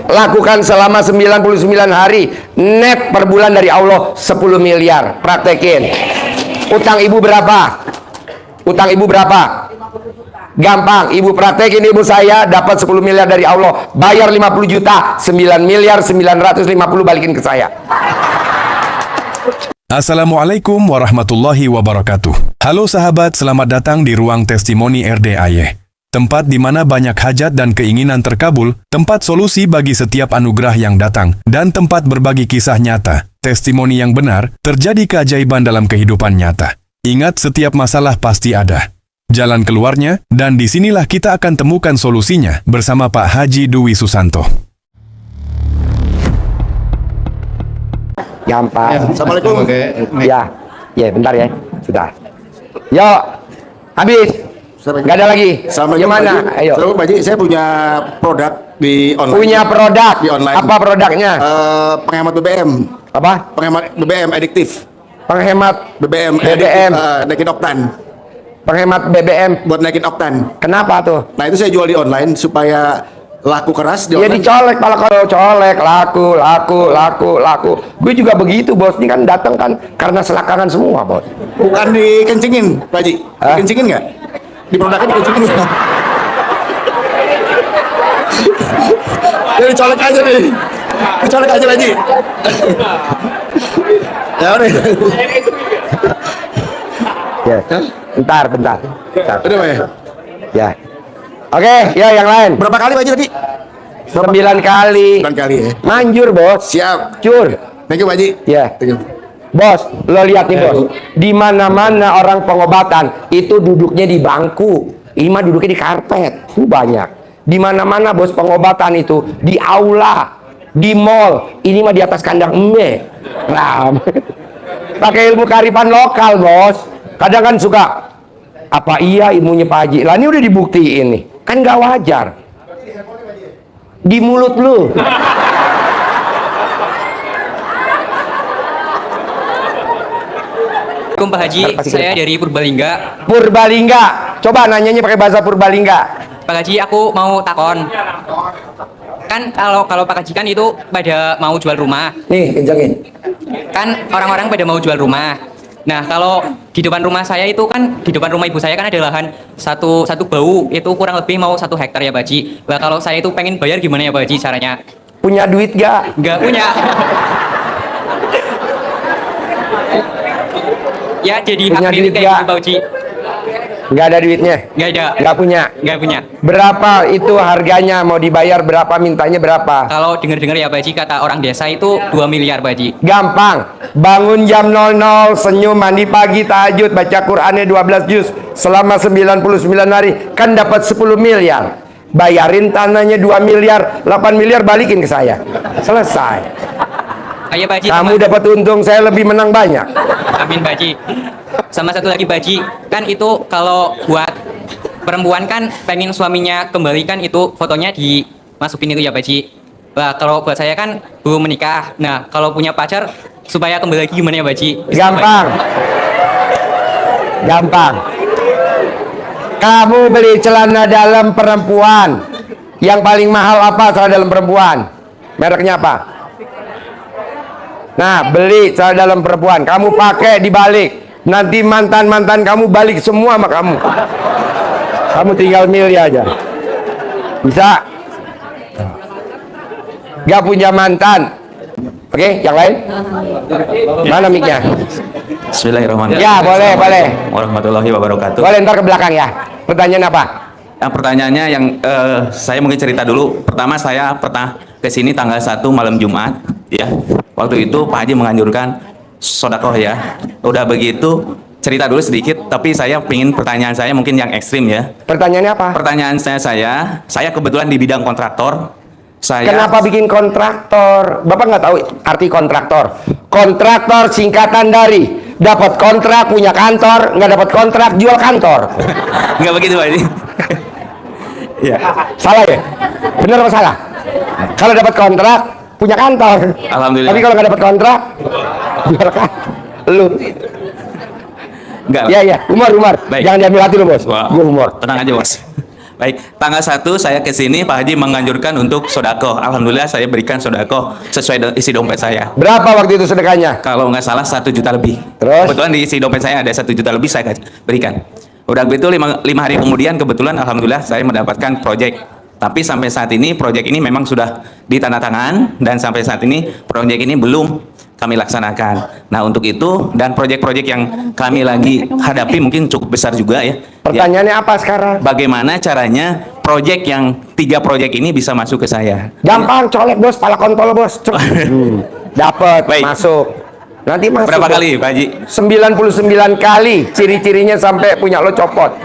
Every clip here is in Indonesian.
lakukan selama 99 hari, net per bulan dari Allah 10 miliar. Praktekin. Utang ibu berapa? Utang ibu berapa? Gampang, ibu praktekin ibu saya dapat 10 miliar dari Allah, bayar 50 juta, 9 miliar 950 balikin ke saya. Assalamualaikum warahmatullahi wabarakatuh. Halo sahabat, selamat datang di ruang testimoni RDAY. Tempat di mana banyak hajat dan keinginan terkabul, tempat solusi bagi setiap anugerah yang datang, dan tempat berbagi kisah nyata, testimoni yang benar, terjadi keajaiban dalam kehidupan nyata. Ingat, setiap masalah pasti ada jalan keluarnya, dan disinilah kita akan temukan solusinya bersama Pak Haji Dwi Susanto. Gampang. Assalamualaikum. Ya, ya bentar ya, sudah. Yuk, habis. Gak ada lagi. Gimana? Ayo. Assalamualaikum Pak Haji, saya punya produk di online. Punya produk di online. Apa produknya? Penghemat BBM. Apa? Penghemat BBM adiktif. Penghemat BBM. BBM. Naikin oktan. Penghemat BBM. Buat naikin oktan. Kenapa tuh? Nah itu saya jual di online supaya laku keras di Ya online. dicolek, malah kalau colek laku. Gue juga begitu bos. Ini kan datang kan karena selakangan semua bos. Bukan dikencingin Pak Haji. Dikencingin nggak? Di produknya dikencingin nggak? Ya dicolek aja nih. Dicolek aja Pak Haji. Ya udah. Ya, bentar. Udah Pak ya? Ya. Oke, ya yang lain. Berapa kali Pak Haji tadi? 9 kali. 9 kali ya. Manjur bos. Siap. Cur. Thank you Pak Haji. Ya. Thank you. Bos, lo lihat nih bos. Di mana-mana orang pengobatan itu duduknya di bangku. Ini mah duduknya di karpet. Banyak. Di mana-mana bos pengobatan itu di aula, di mall. Ini mah di atas kandang embe. Ram. Pakai ilmu kearifan lokal bos. Kadang kan suka. Apa iya ilmunya Pak Haji? Lah ini udah dibuktiin nih. Kan nggak wajar. Di mulut lu. Assalamualaikum Pak Haji, saya dari Purbalingga. Purbalingga. Coba nanyanya pakai bahasa Purbalingga. Pak Haji, aku mau takon. Kan kalau Pak Haji kan itu pada mau jual rumah. Nih, kencengin. Kan orang-orang pada mau jual rumah. Nah, kalau di depan rumah saya itu kan, di depan rumah ibu saya kan ada lahan satu bau, itu kurang lebih mau 1 hektar ya Pak Haji. Nah, kalau saya itu pengen bayar gimana ya Pak Haji caranya? Punya duit gak? Nggak punya. Ya, jadi Punya hak duit milik kayak nggak? gitu Pak Haji. Nggak ada duitnya? Nggak ada. Nggak punya? Nggak punya. Berapa itu harganya? Mau dibayar berapa? Mintanya berapa? Kalau dengar-dengar ya Pak Haji, kata orang desa itu 2 miliar Pak Haji. Gampang. Bangun jam 00, senyum, mandi pagi, tahajud, baca Qur'annya 12 juz selama 99 hari, kan dapat 10 miliar. Bayarin tanahnya 2 miliar, 8 miliar balikin ke saya. Selesai. Ayo Pak Haji. Kamu dapat untung, saya lebih menang banyak. Amin Pak Haji. Sama satu lagi Pak Haji, kan itu kalau buat perempuan kan pengen suaminya kembalikan itu fotonya dimasukin itu ya Pak Haji. Nah, kalau buat saya kan belum menikah. Nah, kalau punya pacar supaya kembali lagi gimana ya Pak Haji? Gampang. Gampang. Kamu beli celana dalam perempuan. Yang paling mahal apa celana dalam perempuan? Mereknya apa? Nah, beli celana dalam perempuan. Kamu pakai dibalik. Nanti mantan-mantan kamu balik semua sama kamu. Kamu tinggal milih aja. Bisa? Gak punya mantan. Oke, yang lain? Mana mic-nya? Bismillahirrahmanirrahim. Ya, boleh. Warahmatullahi wabarakatuh. Boleh, ntar ke belakang ya. Pertanyaan apa? Yang pertanyaannya yang saya mungkin cerita dulu. Pertama saya pernah ke sini tanggal 1 malam Jumat, ya. Waktu itu Pak Haji menganjurkan sodakoh ya. Udah begitu cerita dulu sedikit, tapi saya pingin pertanyaan saya mungkin yang ekstrim ya. Pertanyaannya apa? Pertanyaan saya kebetulan di bidang kontraktor. Kenapa bikin kontraktor? Bapak nggak tahu arti kontraktor? Kontraktor singkatan dari dapat kontrak punya kantor, nggak dapat kontrak jual kantor. Nggak begitu Pak Haji. Ya. Salah ya? Bener apa salah? Kalau dapat kontrak punya kantor. Alhamdulillah. Tapi kalau nggak dapat kontrak jual kantor. Lu. Enggak. Iya, humor. Baik. Jangan diambil hati lu bos. Wah, Gue humor. tenang aja bos. Baik, tanggal 1 saya ke sini, Pak Haji menganjurkan untuk sodako. Alhamdulillah saya berikan sodako sesuai isi dompet saya. Berapa waktu itu sedekahnya? Kalau nggak salah 1 juta lebih. Terus? Kebetulan di isi dompet saya ada 1 juta lebih saya berikan. Udah begitu 5 hari kemudian kebetulan alhamdulillah saya mendapatkan proyek. Tapi sampai saat ini proyek ini memang sudah ditandatangan dan sampai saat ini proyek ini belum kami laksanakan. Nah untuk itu dan proyek-proyek yang kami lagi hadapi mungkin cukup besar juga ya. Pertanyaannya apa sekarang? Bagaimana caranya proyek yang 3 proyek ini bisa masuk ke saya? Gampang, colek bos, pala kontol bos. Dapat, Baik. masuk. Nanti masuk. Berapa bos. kali Pak Haji? 99 kali. Ciri-cirinya sampai punya lo copot.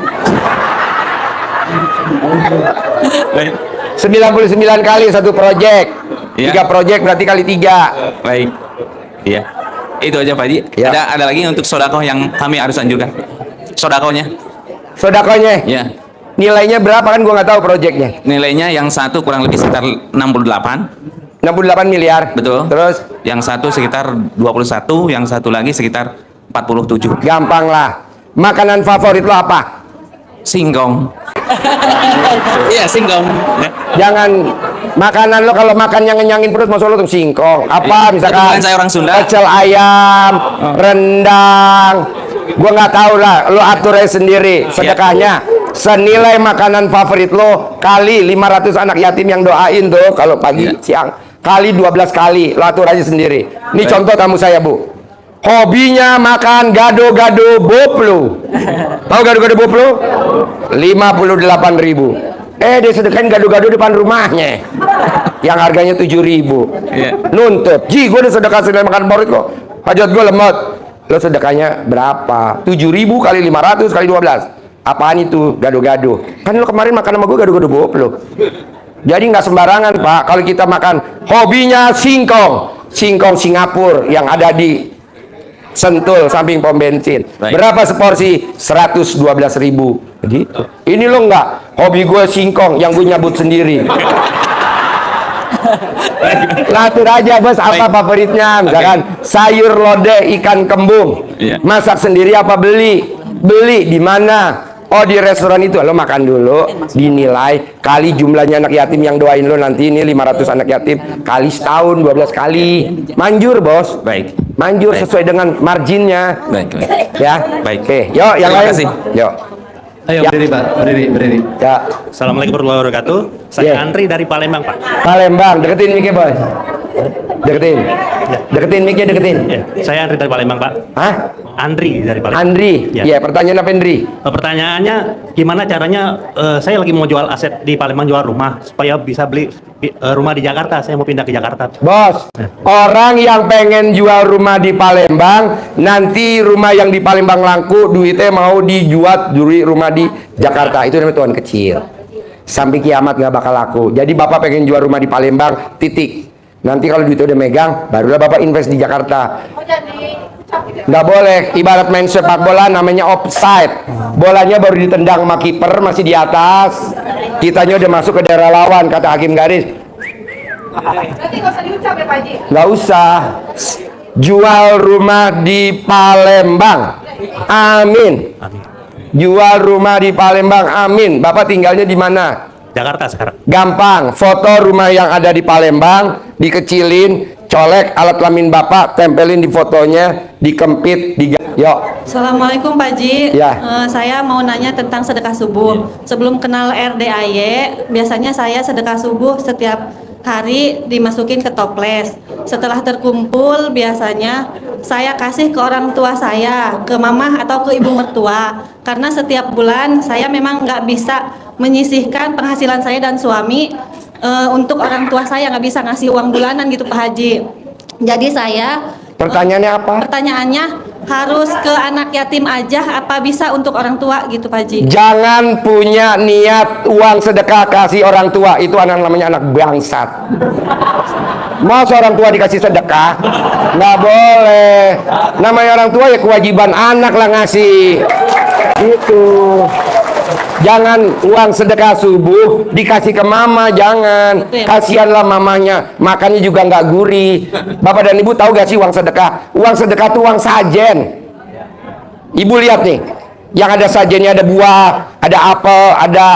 99 kali satu proyek. Ya. 3 proyek berarti kali 3. Baik. Iya. Itu aja Pak Haji. Ya. Ada lagi untuk sodakoh yang kami harus anjurkan. Sodakohnya. Sodakonya. Ya. Nilainya berapa kan gua nggak tahu proyeknya. Nilainya yang satu kurang lebih sekitar 68. 68 miliar. Betul. Terus Yang satu sekitar 21, yang satu lagi sekitar 47. gampang lah. Makanan favorit lo apa? Singkong. Iya, singkong. Jangan makanan lo kalau makan yang ngenyangin perut masuk lo tuh singkong. Apa misalkan? Kebetulan saya orang Sunda. Pecel ayam, rendang. Gua nggak tahu lah. Lo atur aja sendiri sedekahnya. Senilai makanan favorit lo kali 500 anak yatim yang doain tuh kalau pagi siang kali 12 kali. Lo atur aja sendiri. Ini contoh tamu saya bu. Hobinya makan gado-gado boplo. Tahu gado-gado boplo? 58.000. Dia sedekahin gado-gado depan rumahnya yang harganya 7.000. Nuntut, Ji gue udah sedekah makan favorit kok, hajat gue lemot. Lo sedekahnya berapa? 7.000 kali 500 kali 12. Apaan itu gado-gado? Kan lo kemarin makan sama gue gado-gado boplo. Jadi nggak sembarangan pak. Kalau kita makan hobinya singkong Singapura yang ada di Sentul samping pom bensin. Baik. Berapa seporsi? 112.000. Gitu. Ini lo nggak hobi gue singkong yang gue nyabut sendiri. Latur aja bos apa Baik. favoritnya? Misalkan sayur lodeh ikan kembung. Iya. Masak sendiri apa beli? Beli di mana? Oh di restoran itu. Lo makan dulu, dinilai kali jumlahnya anak yatim yang doain lo nanti ini 500 anak yatim kali setahun 12 kali. Manjur bos. Baik. Manjur Baik. sesuai dengan marginnya. Baik. Ya. Baik. Oke, yuk yang Terima lain. kasih. Yuk. Ayo Ya. berdiri Pak, berdiri. Ya. Assalamualaikum warahmatullahi wabarakatuh. Saya Ya. Andri dari Palembang Pak. Palembang, deketin miknya bos. Deketin. Deketin miknya deketin. Ya, saya Andri dari Palembang Pak. Hah? Andri dari Palembang. Andri. Ya. Ya, pertanyaan apa Andri? Pertanyaannya gimana caranya saya lagi mau jual aset di Palembang, jual rumah supaya bisa beli rumah di Jakarta. Saya mau pindah ke Jakarta. Bos, orang yang pengen jual rumah di Palembang, nanti rumah yang di Palembang laku, duitnya mau dijual duri rumah di Jakarta. Itu namanya tuan kecil. Sampai kiamat nggak bakal laku. Jadi bapak pengen jual rumah di Palembang, titik. Nanti kalau duitnya udah megang, barulah bapak invest di Jakarta. Nggak boleh, ibarat main sepak bola namanya offside. Bolanya baru ditendang sama kiper masih di atas. Kitanya udah masuk ke daerah lawan, kata hakim garis. Berarti nggak usah diucap ya Pak Haji? Nggak usah. Jual rumah di Palembang. Amin. Jual rumah di Palembang. Amin. Bapak tinggalnya di mana? Jakarta sekarang. Gampang. Foto rumah yang ada di Palembang, dikecilin, colek alat kelamin bapak, tempelin di fotonya, dikempit, yuk. Assalamualaikum Pak Haji. Ya. Saya mau nanya tentang sedekah subuh. Sebelum kenal RDAY, biasanya saya sedekah subuh setiap hari dimasukin ke toples. Setelah terkumpul, biasanya saya kasih ke orang tua saya, ke mamah atau ke ibu mertua. Karena setiap bulan saya memang nggak bisa menyisihkan penghasilan saya dan suami untuk orang tua saya, nggak bisa ngasih uang bulanan gitu Pak Haji. Jadi saya Pertanyaannya apa? pertanyaannya harus ke anak yatim aja apa bisa untuk orang tua gitu Pak Haji? Jangan punya niat uang sedekah kasih orang tua. Itu anak namanya anak bangsat. Mau seorang tua dikasih sedekah? Nggak boleh. Namanya orang tua ya kewajiban anak lah ngasih. Itu. Jangan uang sedekah subuh dikasih ke mama, jangan. Kasihanlah mamanya, makannya juga nggak gurih. Bapak dan ibu tahu gak sih uang sedekah? Uang sedekah itu uang sajen. Ibu lihat nih, yang ada sajennya ada buah, ada apel, ada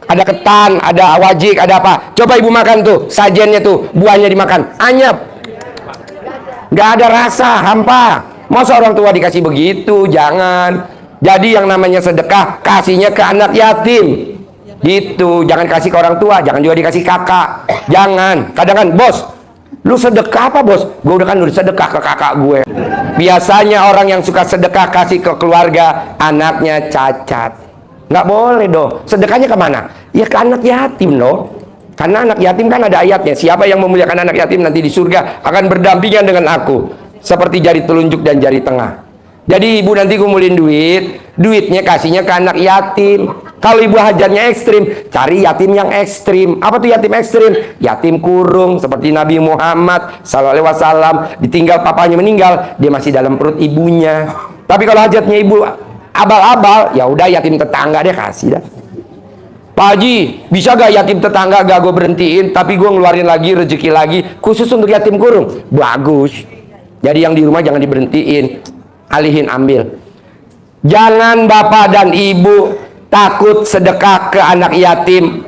Ada ketan, ada wajik, ada apa. Coba ibu makan tuh, sajennya tuh, buahnya dimakan. Anyep. Nggak ada rasa, hampa. Masa orang tua dikasih begitu? Jangan. Jadi yang namanya sedekah, kasihnya ke anak yatim. Gitu, jangan kasih ke orang tua, jangan juga dikasih kakak. Jangan. Kadang kan, bos, lu sedekah apa bos? Gue udah sedekah ke kakak gue. Biasanya orang yang suka sedekah kasih ke keluarga, anaknya cacat. Nggak boleh dong. Sedekahnya kemana? Ya ke anak yatim dong. Karena anak yatim kan ada ayatnya. Siapa yang memuliakan anak yatim nanti di surga akan berdampingan dengan aku. Seperti jari telunjuk dan jari tengah. Jadi ibu nanti kumpulin duit, duitnya kasihnya ke anak yatim. Kalau ibu hajatnya ekstrim, cari yatim yang ekstrim. Apa tuh yatim ekstrim? Yatim kurung seperti Nabi Muhammad SAW, ditinggal papanya meninggal, dia masih dalam perut ibunya. Tapi kalau hajatnya ibu abal-abal, ya udah yatim tetangga deh kasih dah. Pak Haji, bisa gak yatim tetangga gak gue berhentiin, tapi gue ngeluarin lagi rezeki lagi khusus untuk yatim kurung? Bagus. Jadi yang di rumah jangan diberhentiin, alihin ambil. Jangan bapak dan ibu takut sedekah ke anak yatim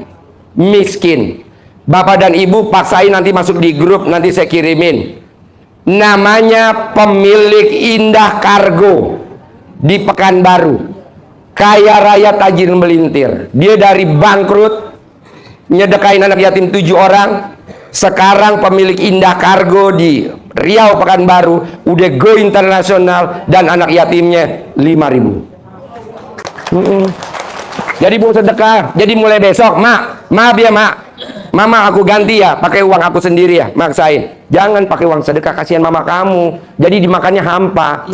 miskin. Bapak dan ibu paksain nanti masuk di grup, nanti saya kirimin. Namanya pemilik Indah Kargo di Pekanbaru, kaya raya tajir melintir. Dia dari bangkrut nyedekain anak yatim 7 orang, sekarang pemilik Indah Kargo di Riau Pekanbaru udah go internasional dan anak yatimnya 5.000. Jadi mau sedekah. Jadi mulai besok, maaf ya mama aku ganti ya, pakai uang aku sendiri ya, maksain. Jangan pakai uang sedekah, kasihan mama kamu. Jadi dimakannya hampa.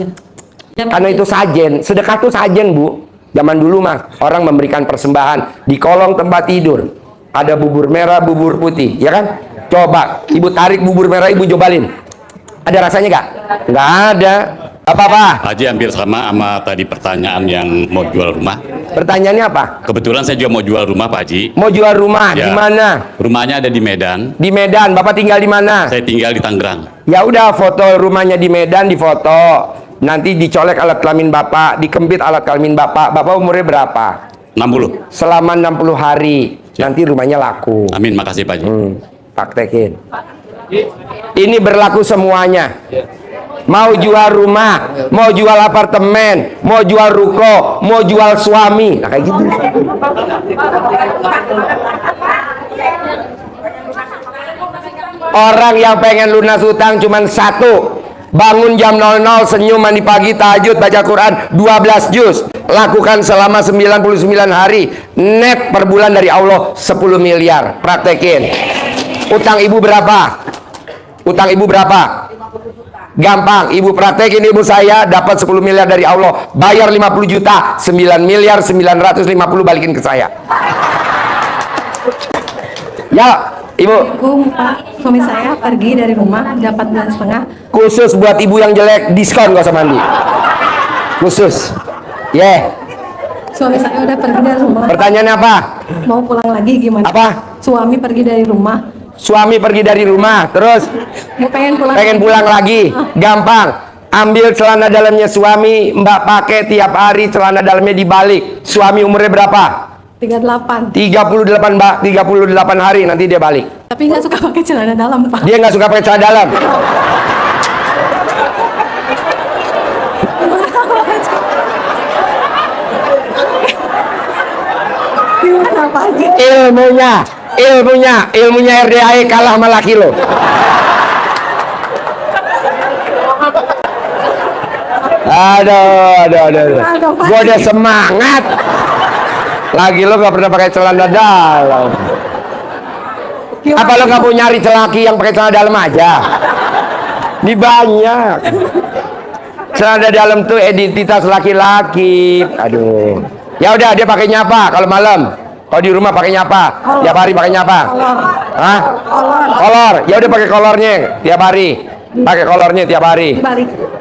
Karena itu sajen, sedekah tuh sajen bu. Zaman dulu mah orang memberikan persembahan di kolong tempat tidur. Ada bubur merah, bubur putih, ya kan? Coba ibu tarik bubur merah, ibu cobalin. Ada rasanya nggak? Nggak ada. Apa-apa? Haji hampir sama tadi pertanyaan yang mau jual rumah. Pertanyaannya apa? Kebetulan saya juga mau jual rumah Pak Haji. Mau jual rumah Ya. di mana? Rumahnya ada di Medan. Di Medan. Bapak tinggal di mana? Saya tinggal di Tangerang. Ya udah, foto rumahnya di Medan, difoto. Nanti dicolek alat kelamin bapak, dikempit alat kelamin bapak. Bapak umurnya berapa? 60. Selama 60 hari. Nanti rumahnya laku. Amin, makasih Pak Haji. Praktekin. Ini berlaku semuanya. Mau jual rumah, mau jual apartemen, mau jual ruko, mau jual suami. Nah kayak gitu. Orang yang pengen lunas hutang cuman satu. Bangun jam 00, senyum, mandi pagi, tahajud, baca Quran 12 juz. Lakukan selama 99 hari. Net per bulan dari Allah 10 miliar. Praktekin. Utang ibu berapa? Utang ibu berapa? Gampang, ibu praktekin ibu saya dapat 10 miliar dari Allah. Bayar 50 juta, 9 miliar 950 balikin ke saya. Ya, ibu. Pak, suami saya pergi dari rumah dapat 2,5. Khusus buat ibu yang jelek, diskon gak usah mandi. Khusus. Suami saya udah pergi dari rumah. Pertanyaannya apa? Mau pulang lagi gimana? Apa? Suami pergi dari rumah. Suami pergi dari rumah, terus pengen pulang lagi. Gampang. Ambil celana dalamnya suami, mbak pakai tiap hari, celana dalamnya dibalik. Suami umurnya berapa? 38. 38 mbak, 38 hari nanti dia balik. Tapi nggak suka pakai celana dalam, Pak. Dia nggak suka pakai celana dalam. Gimana Pak Haji? Ilmunya RDAE kalah sama laki lo. Aduh. Gua udah semangat. Lagi lo gak pernah pakai celana dalam. Apa lo gak mau nyari laki yang pakai celana dalam aja? Ini banyak. Celana dalam tuh identitas laki-laki. Aduh. Ya udah, dia pakainya apa kalau malam? Kalau di rumah pakainya apa? Tiap hari pakainya apa? Hah? Kolor. Ya udah pakai kolornya tiap hari. Pakai kolornya tiap hari.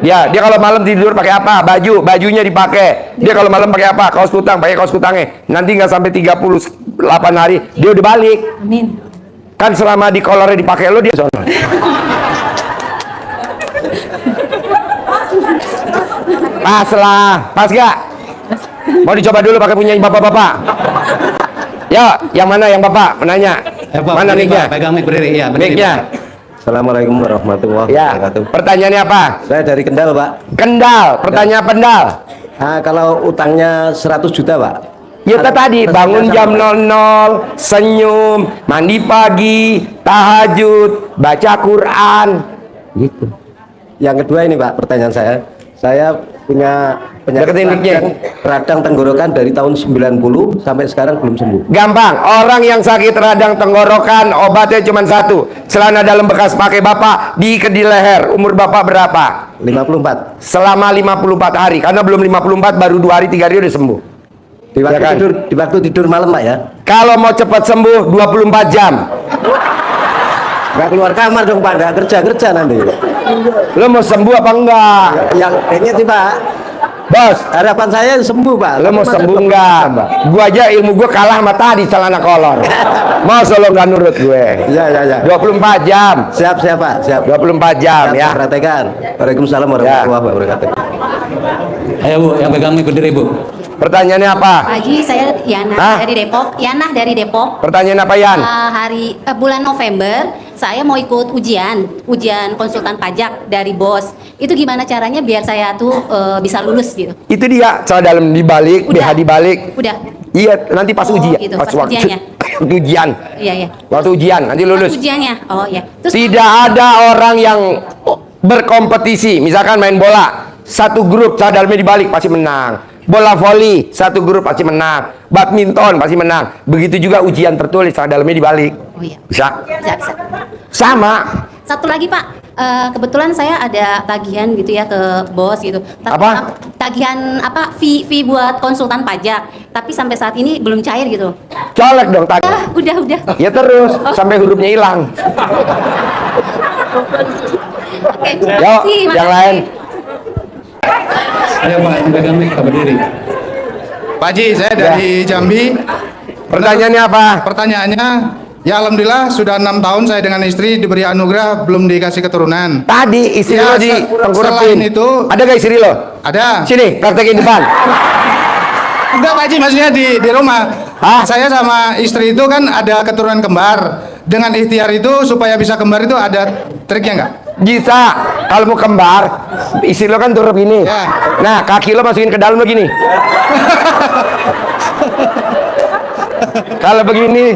Dia kalau malam tidur pakai apa? Bajunya dipakai. Dia kalau malam pakai apa? Kaos kutang, pakai kaos kutangnya. Nanti nggak sampai 38 hari dia udah balik. Amin. Kan selama di kolornya dipakai lo dia sono. Pas lah, pas gak? Mau dicoba dulu pakai punya bapak-bapak. Ya, yang mana yang Bapak menanya? Mana mic-nya? Pegang mic berdiri, ya. Mic-nya. Assalamualaikum warahmatullahi Ya. wabarakatuh. Pertanyaannya apa? Saya dari Kendal, Pak. Kendal. Pertanyaan Kendal. Kalau utangnya 100 juta, Pak. Ya tadi bangun jam 00, senyum, mandi pagi, tahajud, baca Quran, gitu. Yang kedua ini, Pak, pertanyaan saya punya Deketin mic-nya. radang tenggorokan dari tahun 90 sampai sekarang belum sembuh. Gampang, orang yang sakit radang tenggorokan obatnya cuma satu, celana dalam bekas pakai Bapak diikat di leher. Umur Bapak berapa? 54. Selama 54 hari, karena belum 54 baru 2 hari 3 hari udah sembuh. Di waktu, Ya kan? di waktu tidur malam, Pak, ya. Kalau mau cepat sembuh 24 jam. Nggak keluar kamar dong, Pak. Nggak kerja nanti. Lo mau sembuh apa enggak? Yang kayaknya sih, Pak. Bos, Harapan saya sembuh, Pak. lo mau Tapi sembuh masa enggak? 24 jam, Pak? Gua aja ilmu gua kalah sama tadi celana kolor. Masa lo nggak nurut gue? Ya. 24 jam. Siap, Pak. Siap. 24 jam Siap, ya. Perhatikan. Waalaikumsalam warahmatullahi wabarakatuh. Ayo Bu, yang pegang mic berdiri Bu. Pertanyaannya apa? Pagi, saya Yana Hah? dari Depok. Yana dari Depok. Pertanyaan apa Yan? Bulan November saya mau ikut ujian konsultan pajak dari bos. Itu gimana caranya biar saya tuh bisa lulus gitu? Itu dia celana dalam dibalik, BH dibalik. Udah. Iya, nanti pas Oh, ujian. gitu, Pas pas waktu ujiannya. ujian. Iya. Waktu ujian nanti lulus. Ujiannya. Oh ya. Terus Tidak ada orang yang berkompetisi. Misalkan main bola, satu grup celana dalamnya dibalik pasti menang. Bola voli, satu grup pasti menang. Badminton pasti menang. Begitu juga ujian tertulis celana dalamnya dibalik. Oh iya. Bisa? Bisa. Sama. Satu lagi Pak, kebetulan saya ada tagihan gitu ya ke bos gitu. Apa? Tagihan apa? Fee buat konsultan pajak. Tapi sampai saat ini belum cair gitu. Colek dong tadi. Udah. Ya terus sampai hurufnya hilang. Oke. Yuk, yang lain. Ayo Pak, yang pegang mic berdiri. Pak Haji, saya dari Jambi. Pertanyaannya apa? Pertanyaannya, ya alhamdulillah sudah 6 tahun saya dengan istri diberi anugerah belum dikasih keturunan. Tadi istri Ya, lo di tengkurapin. selain itu- Ada gak istri lo? Ada. Sini, praktekin depan. Enggak Pak Haji, maksudnya di rumah. Hah? Saya sama istri itu kan ada keturunan kembar. Dengan ikhtiar itu supaya bisa kembar itu ada triknya nggak? Bisa, kalau mau kembar, istri lo kan turun gini. Ya. Nah, kaki lo masukin ke dalam begini. Kalau begini,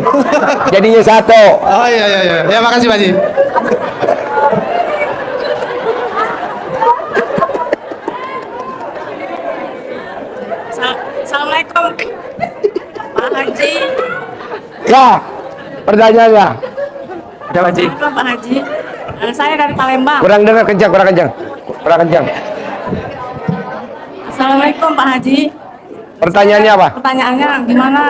jadinya satu. Oh iya. Ya makasih Pak Haji. Assalamualaikum Pak Haji. Ya, pertanyaannya. Ada Pak Haji. Pak Haji. Saya dari Palembang. Kurang dengar, kencang. Kurang kencang. Assalamualaikum Pak Haji. Pertanyaannya apa? Pertanyaannya gimana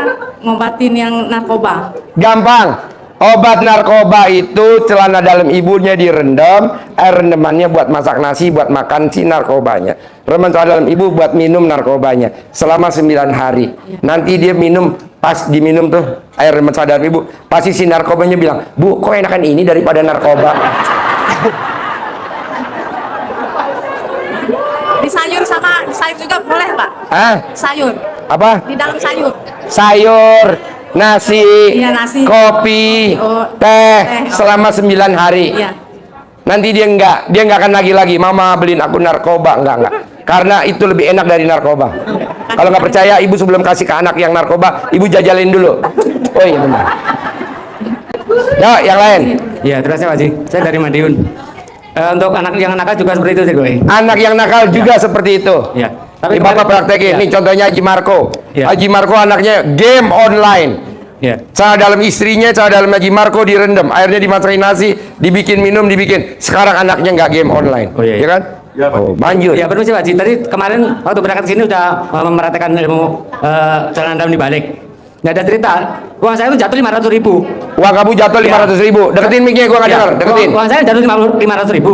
ngobatin yang narkoba? Gampang. Obat narkoba itu celana dalam ibunya direndam, air rendamannya buat masak nasi, buat makan si narkobanya. Reman celana dalam ibu buat minum narkobanya selama 9 hari. Nanti dia minum, pas diminum tuh air reman celana dalam ibu, pasti si narkobanya bilang, "Bu, kok enakan ini daripada narkoba?" Di sayur juga boleh Pak? Hah? Sayur. Apa? Di dalam sayur. Sayur, nasi, Iya, nasi. kopi, Oh, teh teh. selama 9 hari. Iya. Nanti dia nggak akan lagi, "Mama beliin aku narkoba." Enggak. Karena itu lebih enak dari narkoba. Kalau nggak percaya, ibu sebelum kasih ke anak yang narkoba, ibu jajalin dulu. Oh iya benar. Yo, yang lain. Iya, terima kasih Pak Haji. Saya dari Madiun. Untuk anak yang nakal juga seperti itu sih gue. Anak yang nakal juga seperti itu. Iya. Tapi Bapak praktekin. Iya. Nih contohnya Haji Marco. Iya. Haji Marco anaknya game online. Iya. Celana dalam istrinya, celana dalam Haji Marco direndam, airnya dimasukin nasi, dibikin minum, dibikin. Sekarang anaknya nggak game online, Oh, iya. ya kan? Oh, lanjut. Ya permisi Pak Haji. Tadi kemarin waktu berangkat ke sini udah mempraktekkan ilmu celana dalam dibalik. Nggak ada cerita. Uang saya itu jatuh 500.000. Uang kamu jatuh 500.000. Deketin mic-nya, gua nggak Ya, dengar. Deketin. uang saya jatuh 500.000.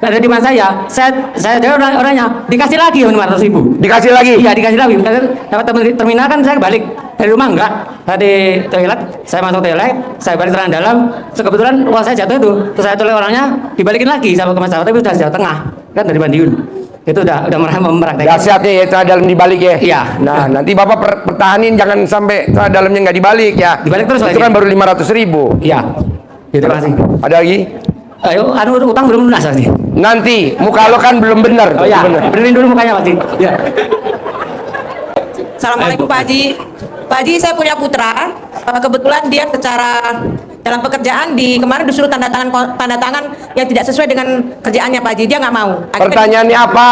Ada di mana saya dari orangnya dikasih lagi 500.000. Dikasih lagi. Iya dikasih lagi. Karena dapat terminal kan saya balik dari rumah enggak. Tadi toilet, saya masuk toilet, saya balik celana dalam. Kebetulan uang saya jatuh itu, terus saya tolong orangnya dibalikin lagi sama ke masyarakat, tapi sudah Jawa Tengah, kan dari Madiun. Itu udah mempraktekkan. Dahsyatnya ya celana dalam dibalik ya. Iya. Nah, nanti Bapak pertahanin jangan sampai celana dalamnya nggak dibalik ya. Dibalik terus Itu lagi. kan baru 500.000. Iya. Terima kasih. Ada lagi? Ayo, utang belum lunas Pak Haji. Nanti muka lo kan belum benar. Oh ya, Bener. benerin dulu mukanya Pak Haji. Ya. Assalamualaikum Pak Haji. Pak Haji, saya punya putra. Kebetulan dia secara dalam pekerjaan kemarin disuruh tanda tangan yang tidak sesuai dengan kerjaannya Pak Haji. Dia nggak mau. Akhirnya, Pertanyaannya apa?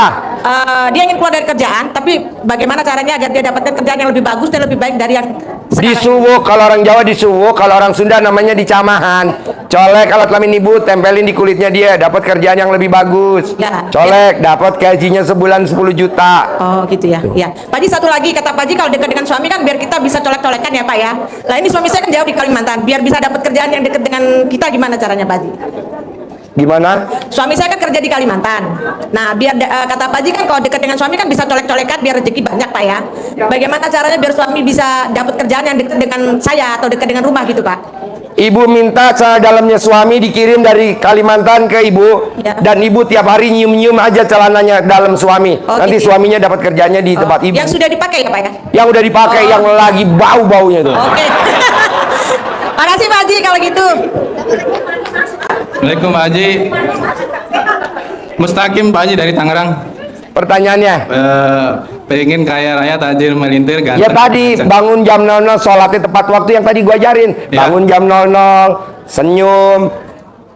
dia ingin keluar dari kerjaan, tapi bagaimana caranya agar dia dapatkan kerjaan yang lebih bagus dan lebih baik dari yang sekarang? Disuwuk, kalau orang Jawa disuwuk, kalau orang Sunda namanya dicamahan. Colek alat kelamin ibu, tempelin di kulitnya dia, dapat kerjaan yang lebih bagus. Ya. Colek, dapat gajinya sebulan 10 juta. Oh gitu ya. Ya. Pak Haji, satu lagi kata Pak Haji, kalau dekat dengan suami kan biar kita bisa colek-colekan ya Pak ya. Lah ini suami saya kan jauh di Kalimantan, biar bisa dapat kerjaan yang dekat dengan kita, gimana caranya Pak Haji? Gimana? Suami saya kan kerja di Kalimantan. Nah, biar kata Pak Haji kan kalau dekat dengan suami kan bisa colek-colekan biar rezeki banyak Pak ya. Bagaimana caranya biar suami bisa dapat kerjaan yang dekat dengan saya atau dekat dengan rumah gitu Pak? Ibu minta celana dalamnya suami dikirim dari Kalimantan ke ibu, Ya. dan ibu tiap hari nyium-nyium aja celananya dalam suami. Oh, Nanti gitu. suaminya dapat kerjanya di tempat ibu. Yang sudah dipakai ya Pak ya? Yang udah dipakai, Oh. yang lagi bau-baunya tuh. Oke. Makasih Pak Haji kalau gitu. Assalamualaikum Pak Haji. Mustaqim Pak Haji dari Tangerang. Pertanyaannya? Pengen kaya raya tajir melintir ganteng. Ya tadi bangun jam 00 sholatnya tepat waktu yang tadi gua ajarin. Ya. Bangun jam 00, senyum,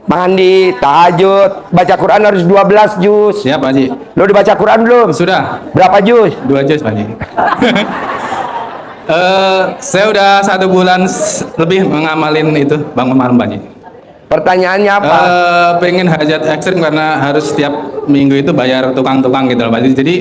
mandi, tahajud, baca Quran harus 12 juz. Siap Pak Haji. Lo udah baca Quran belum? Sudah. Berapa juz? 2 juz Pak Haji. Saya udah 1 bulan lebih mengamalin itu bangun malam Pak Haji. Pertanyaannya apa? Pengen hajat ekstrim karena harus setiap minggu itu bayar tukang-tukang gitu loh Pak Haji. Jadi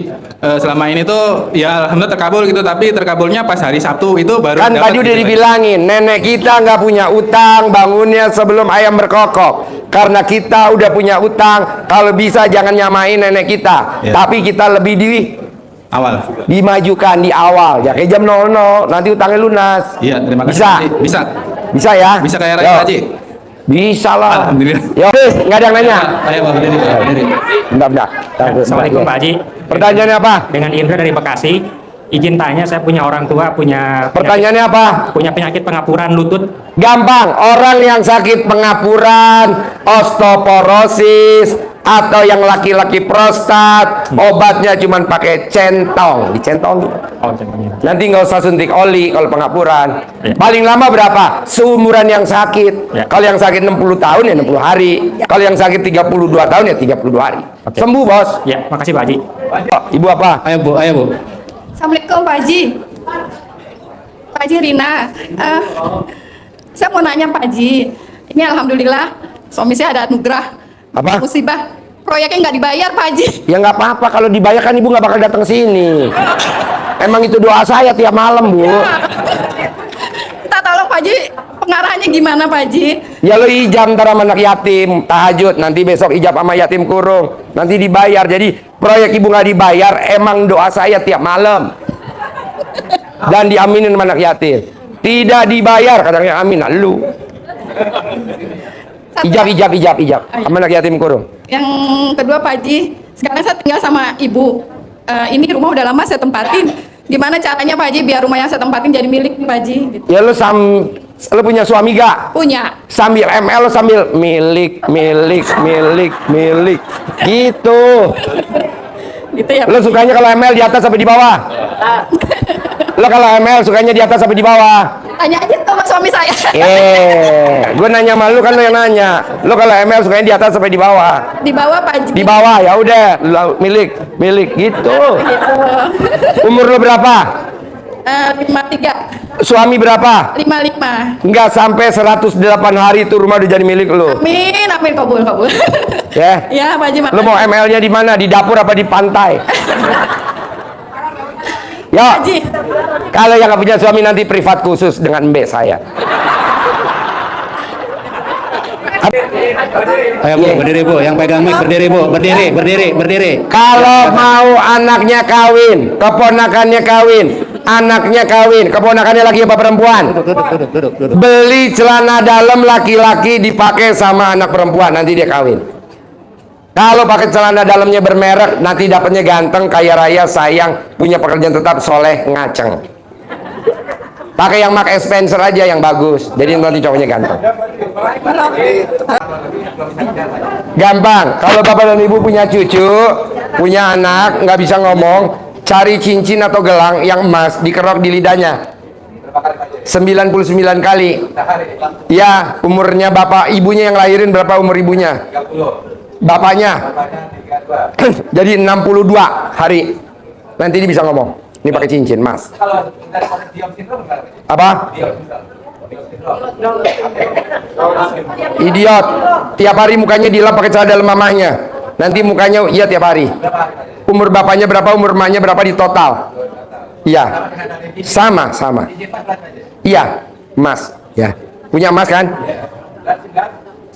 selama ini tuh ya alhamdulillah terkabul gitu, tapi terkabulnya pas hari Sabtu itu baru Kan dapat tadi udah gitu, Pak Haji. dibilangin, nenek kita nggak punya utang, bangunnya sebelum ayam berkokok. Karena kita udah punya utang, kalau bisa jangan nyamain nenek kita. Ya. Tapi kita lebih Awal. dimajukan di awal. Ya kayak jam 00, nanti utangnya lunas. Iya, terima kasih. Bisa? Pak Haji. Bisa. Bisa ya? Bisa kaya Yo. raya Pak Haji. Bisa lah. Alhamdulillah. Ya, nggak ada yang nanya. Ayo Pak berdiri. Bentar. Assalamualaikum Pak Haji. Pertanyaannya apa? Dengan Indra dari Bekasi. Izin tanya, saya punya orang tua punya Pertanyaannya apa? punya penyakit pengapuran lutut. Gampang, orang yang sakit pengapuran, osteoporosis, atau yang laki-laki prostat, obatnya cuma pakai centong, dicentong. Oh, contohnya. Nanti nggak usah suntik oli kalau pengapuran. Ya. Paling lama berapa? Seumuran yang sakit. Ya. Kalau yang sakit 60 tahun ya 60 hari. Kalau yang sakit 32 tahun ya 32 hari. Oke. Sembuh, Bos. Ya, makasih Pak Haji. Oh, Ibu apa? Ayo Bu, ayo Bu. Assalamualaikum Pak Haji. Pak Haji Rina. Saya mau nanya Pak Haji. Ini alhamdulillah suami saya ada anugerah. Apa? Musibah. Proyeknya nggak dibayar Pak Haji. Ya nggak apa-apa, kalau dibayar kan ibu nggak bakal datang sini. Emang itu doa saya tiap malam, Bu. Kita tolong Pak Haji, pengarahannya gimana Pak Haji? Ya lo ijab ntar sama anak yatim, tahajud, nanti besok ijab sama yatim kurung, nanti dibayar. Jadi proyek ibu nggak dibayar, emang doa saya tiap malam. Dan diaminin sama anak yatim. Tidak dibayar, katanya amin, nah, lu. Ijab sama anak yatim kurung. Yang kedua Pak Haji, sekarang saya tinggal sama ibu. Ini rumah udah lama saya tempatin. Gimana caranya Pak Haji biar rumah yang saya tempatin jadi milik Pak Haji? Gitu. Ya lo punya suami gak? Punya. Sambil ML lo sambil milik gitu. Gitu ya. Lo sukanya kalau ML di atas sampai di bawah? Lo kalau ML sukanya di atas sampai di bawah? Tanya aja sama suami saya. Gue nanya sama lu, kan lo yang nanya. Lo kalau ML sukanya di atas sampai di bawah? Di bawah Pak Haji. Di bawah, ya udah, milik gitu. Umur lo berapa? 53. Suami berapa? 55. Enggak sampai 108 hari itu rumah udah jadi milik lo. Amin, amin, kabul. Ya. Ya, Pak Haji. Lo mau ML-nya di mana? Di dapur apa di pantai? Yo, Haji. kalau yang nggak punya suami nanti privat khusus dengan mbak saya. Ayo Bu, berdiri Bu, yang pegang mic berdiri Bu, berdiri. Kalau mau anaknya kawin, keponakannya kawin, anaknya kawin, keponakannya laki apa perempuan? Duduk. Beli celana dalam laki-laki dipakai sama anak perempuan, nanti dia kawin. Kalau pakai celana dalamnya bermerek, nanti dapatnya ganteng, kaya raya, sayang, punya pekerjaan tetap, soleh, ngaceng. Pakai yang Mark Spencer aja yang bagus. Jadi nanti cowoknya ganteng. Gampang. Kalau bapak dan ibu punya cucu, punya anak, nggak bisa ngomong, cari cincin atau gelang yang emas, dikerok di lidahnya. 99 kali. Ya, umurnya bapak ibunya yang lahirin berapa umur ibunya? Bapaknya. Jadi 62 hari. Nanti dia bisa ngomong. Ini pakai cincin, Mas. Apa? Idiot. Tiap hari mukanya dilap pakai celana dalam mamahnya. Nanti mukanya iya tiap hari. Umur bapaknya berapa, umur emaknya berapa di total? Iya. Sama. Iya, emas. Ya. Punya emas kan?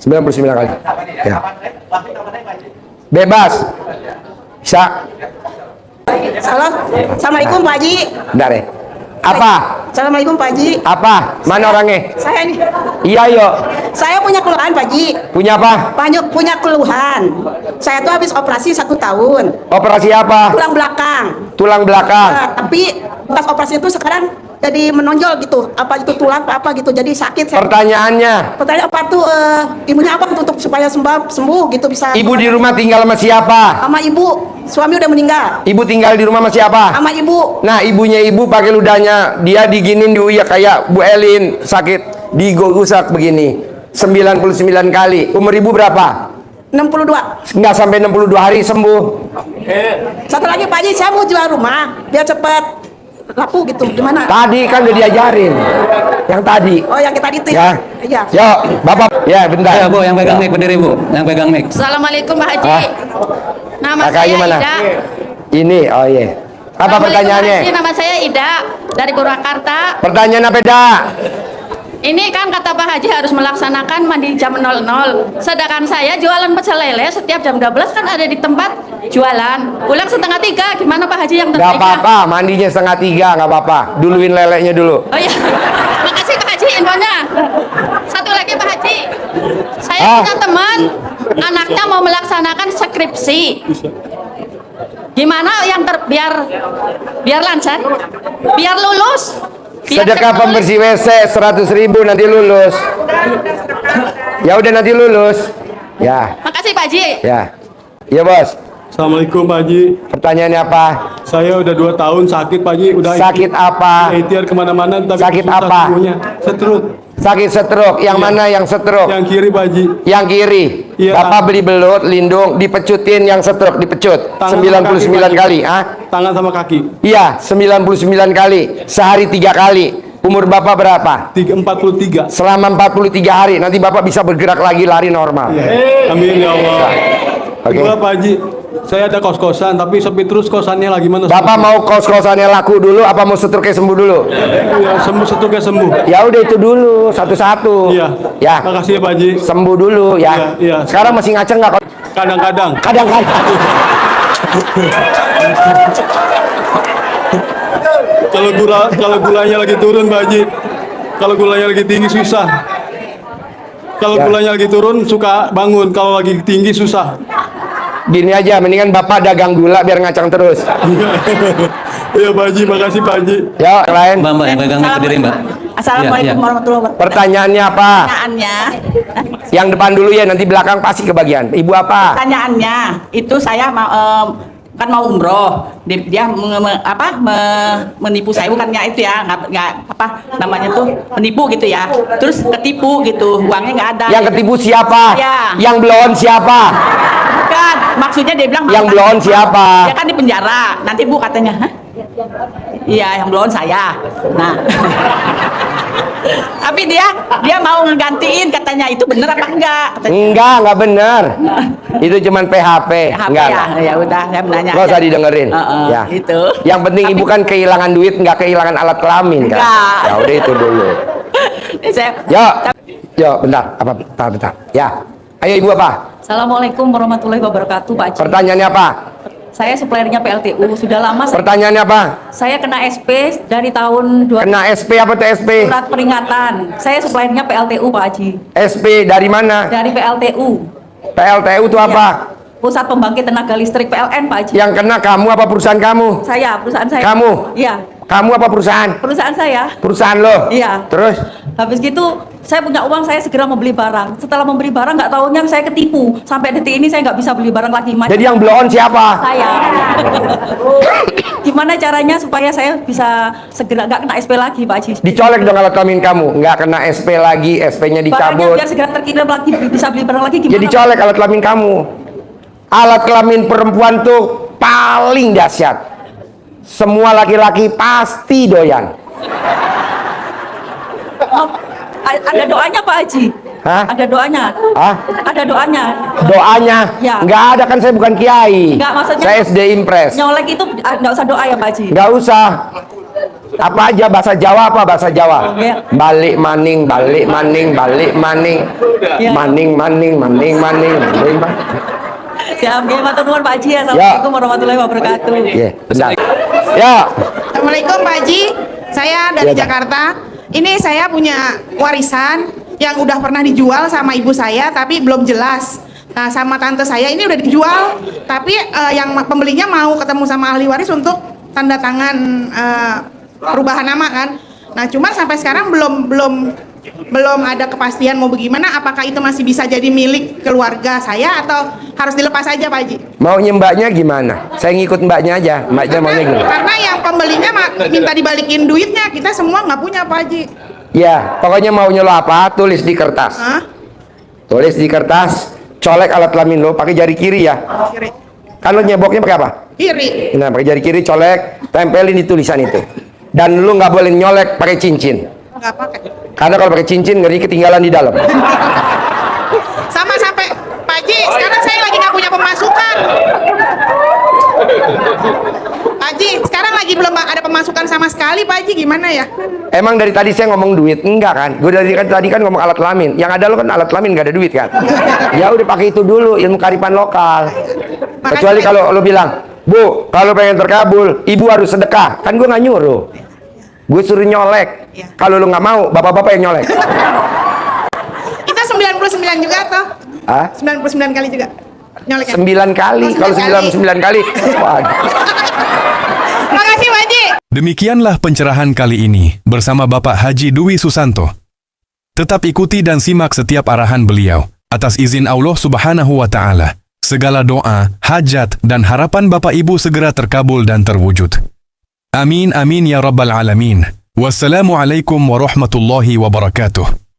99 kali. Ya. Bebas. Bisa. Assalamualaikum Pak Haji. Bentar ya. Apa? Assalamualaikum Pak Haji. Apa? Mana orangnya? Saya ini. Iya, yuk. Saya punya keluhan Pak Haji. Punya apa? Punya keluhan. Saya tuh habis operasi 1 tahun. Operasi apa? Tulang belakang. Tulang belakang. Tapi bekas operasi itu sekarang jadi menonjol gitu. Apa itu tulang apa gitu. Jadi sakit. Pertanyaannya. Pertanyaan apa tuh? Ibunya apa untuk supaya sembuh gitu bisa. Ibu di rumah tinggal sama siapa? Sama ibu. Suami udah meninggal. Ibu tinggal di rumah sama siapa? Sama ibu. Nah, ibunya ibu pakai ludahnya, dia diginin diuyak kayak Bu Elin sakit digosak begini 99 kali. Umur ibu berapa? 62. Nggak sampai 62 hari sembuh. Satu lagi Pak Haji, saya mau jual rumah biar cepet laku gitu. Gimana? Tadi kan udah diajarin. Yang tadi. Oh, yang kita itu Ya. Iya. Yuk, Bapak. Ya, bentar. Ya, Bu, yang pegang mic berdiri, Bu. Yang pegang mic. Assalamualaikum Pak Haji. Ah. Nama Kakaknya saya mana? Ida. Ini, oh iya. Apa Assalamualaikum, pertanyaannya? Pak Haji. Nama saya Ida dari Purwakarta. Pertanyaan apa, dah? Ini kan kata Pak Haji harus melaksanakan mandi jam 00. Sedangkan saya jualan pecel lele setiap jam 12 kan ada di tempat jualan. Pulang 2:30. Gimana Pak Haji yang Nggak terbaik? apa-apa, mandinya 2:30, nggak apa-apa. Duluin lelenya dulu. Oh iya. Makasih Pak Haji infonya. Satu lagi Pak Haji. Saya punya teman, anaknya mau melaksanakan skripsi. Gimana yang biar lancar? Biar lulus. Biar Sedekah cepet pembersih WC 100.000 nanti lulus. Ya udah nanti lulus. Ya, Makasih Pak Haji. ya. Iya, Bos. Assalamualaikum Pak Haji. Pertanyaannya apa? Saya udah 2 tahun sakit Pak Haji. Udah Sakit apa? ikhtiar kemana-mana tapi Sakit susah apa? sembuhnya. Stroke. Sakit stroke. Yang Iya. mana yang stroke? Yang kiri Pak Haji. Yang kiri. Iya, Bapak beli belut, lindung, dipecutin yang stroke, dipecut. Tangan 99 sama kaki, kali, ah? Tangan sama kaki. Iya, 99 kali. Sehari 3 kali. Umur Bapak berapa? 43. Selama 43 hari nanti Bapak bisa bergerak lagi, lari normal. Amin ya Allah. Oke. Kedua Pak Haji, saya ada kos-kosan tapi sepi terus kosannya lagi mana? Bapak mau kos-kosannya laku dulu apa mau stroke sembuh dulu? Ya, sembuh stroke sembuh. Ya udah itu dulu satu-satu. Iya. Ya. Makasih ya Pak Haji. Sembuh dulu ya. Iya, iya. Sekarang masih ngaceng nggak? Kadang-kadang. Kadang-kadang. Kalau gulanya lagi turun Pak Haji. Kalau gulanya lagi tinggi susah. Kalau Ya. gulanya lagi turun suka bangun, kalau lagi tinggi susah. Gini aja, mendingan Bapak dagang gula biar ngacang terus. Iya Pak Haji, makasih Pak Haji. Ya, lain. Mbak, yang pegang mic berdiri, Mbak. Assalamualaikum warahmatullahi wabarakatuh. Pertanyaannya apa? Pertanyaannya, Yang depan dulu ya, nanti belakang pasti kebagian. Ibu apa? pertanyaannya itu saya kan mau umroh. Dia menipu saya, bukannya itu ya, nggak apa namanya tuh menipu gitu ya. Terus ketipu gitu, uangnya nggak ada. Yang ketipu siapa? Ya. Yang blon siapa? Bukan, maksudnya dia bilang Yang blon siapa? Dia kan di penjara. Nanti Bu katanya, hah? Iya, yang blon saya. Nah. Tapi dia mau ngegantiin, katanya itu bener apa enggak? Katanya, Enggak bener. Itu cuman PHP. HP Enggak. ya. Ya udah, saya menanya. Nggak aja. usah didengerin. Ya. Itu. Yang penting ibu kan kehilangan duit, nggak kehilangan alat kelamin kan? Enggak. Ya udah itu dulu. Saya, Yo, bentar. Apa? Bentar. Ya. Ayo ibu apa? Assalamualaikum warahmatullahi wabarakatuh Pak Haji. Pertanyaannya apa? Saya suppliernya PLTU. Sudah lama Pertanyaannya apa? saya kena SP dari tahun 2000. Kena SP apa tuh SP? Surat peringatan. Saya suppliernya PLTU Pak Haji. SP dari mana? Dari PLTU. PLTU itu apa? Pusat Pembangkit Tenaga Listrik PLN Pak Haji. Yang kena kamu apa perusahaan kamu? Perusahaan saya. Kamu? Iya. Kamu apa perusahaan? Perusahaan saya. Perusahaan lo? Iya. Terus? Habis gitu saya punya uang, saya segera membeli barang. Setelah membeli barang nggak taunya saya ketipu. Sampai detik ini saya nggak bisa beli barang lagi. Jadi yang blow on siapa? Saya. Gimana caranya supaya saya bisa segera nggak kena SP lagi Pak Haji? Dicolek dong alat kelamin kamu, nggak kena SP lagi, SP-nya Barangnya dicabut. biar segera terkirim lagi, bisa beli barang lagi gimana? Jadi colek alat kelamin kamu. Alat kelamin perempuan tuh paling dahsyat. Semua laki-laki pasti doyan. Ada doanya Pak Haji. Hah? Ada doanya. Hah? Ada doanya. Doanya? Ya. Nggak ada, kan saya bukan kiai. Nggak, maksudnya Saya SD Impres. nyolek itu nggak usah doa ya Pak Haji. Nggak usah. Apa aja bahasa Jawa, apa bahasa Jawa? Ya. Balik maning, balik maning, balik maning. Ya. Maning maning, maning maning, maning maning. Siap, ya, matur nuwun Pak Haji. Assalamualaikum warahmatullahi wabarakatuh. Ya, benar. Ya. Assalamualaikum Pak Haji, saya dari Ya, Pak. Jakarta. Ini saya punya warisan yang udah pernah dijual sama ibu saya tapi belum jelas. Nah, sama tante saya ini udah dijual, tapi yang pembelinya mau ketemu sama ahli waris untuk tanda tangan perubahan nama kan. Nah, cuma sampai sekarang belum ada kepastian mau bagaimana, apakah itu masih bisa jadi milik keluarga saya atau harus dilepas aja Pak Haji? Maunya mbaknya gimana? Saya ngikut mbaknya aja. Mbaknya maunya gimana? Karena yang pembelinya minta dibalikin duitnya, kita semua nggak punya Pak Haji. Ya, pokoknya maunya lo apa? Tulis di kertas. Hah? Tulis di kertas. Colek alat kelamin lo pakai jari kiri ya. Kiri. Kan lo nyeboknya pakai apa? Kiri. Nah, pakai jari kiri colek, tempelin di tulisan itu. Dan lu nggak boleh nyolek pakai cincin. Nggak pakai. Karena kalau pakai cincin ngeri ketinggalan di dalam. Sama sampai Pak Haji, sekarang saya lagi nggak punya pemasukan. Pak Haji, sekarang lagi belum ada pemasukan sama sekali Pak Haji, gimana ya? Emang dari tadi saya ngomong duit? Enggak kan? Gue dari tadi kan ngomong alat kelamin. Yang ada lo kan alat kelamin, nggak ada duit kan? Ya udah pakai itu dulu, ilmu kearifan lokal. Kecuali kalau lo bilang, Bu, kalau pengen terkabul, ibu harus sedekah. Kan gue nggak nyuruh. Gue suruh nyolek. Kalau lo nggak mau, bapak-bapak yang nyolek. Kita 99 juga toh? Hah? 99 kali juga nyoleknya. 9 kali. Oh, Kalau 99 kali. Waduh. Makasih Pak Haji. Demikianlah pencerahan kali ini bersama Bapak Haji Dwi Susanto. Tetap ikuti dan simak setiap arahan beliau. Atas izin Allah Subhanahu wa Ta'ala, segala doa, hajat, dan harapan Bapak Ibu segera terkabul dan terwujud. Amin amin ya rabbal alamin. Wassalamualaikum warahmatullahi wabarakatuh.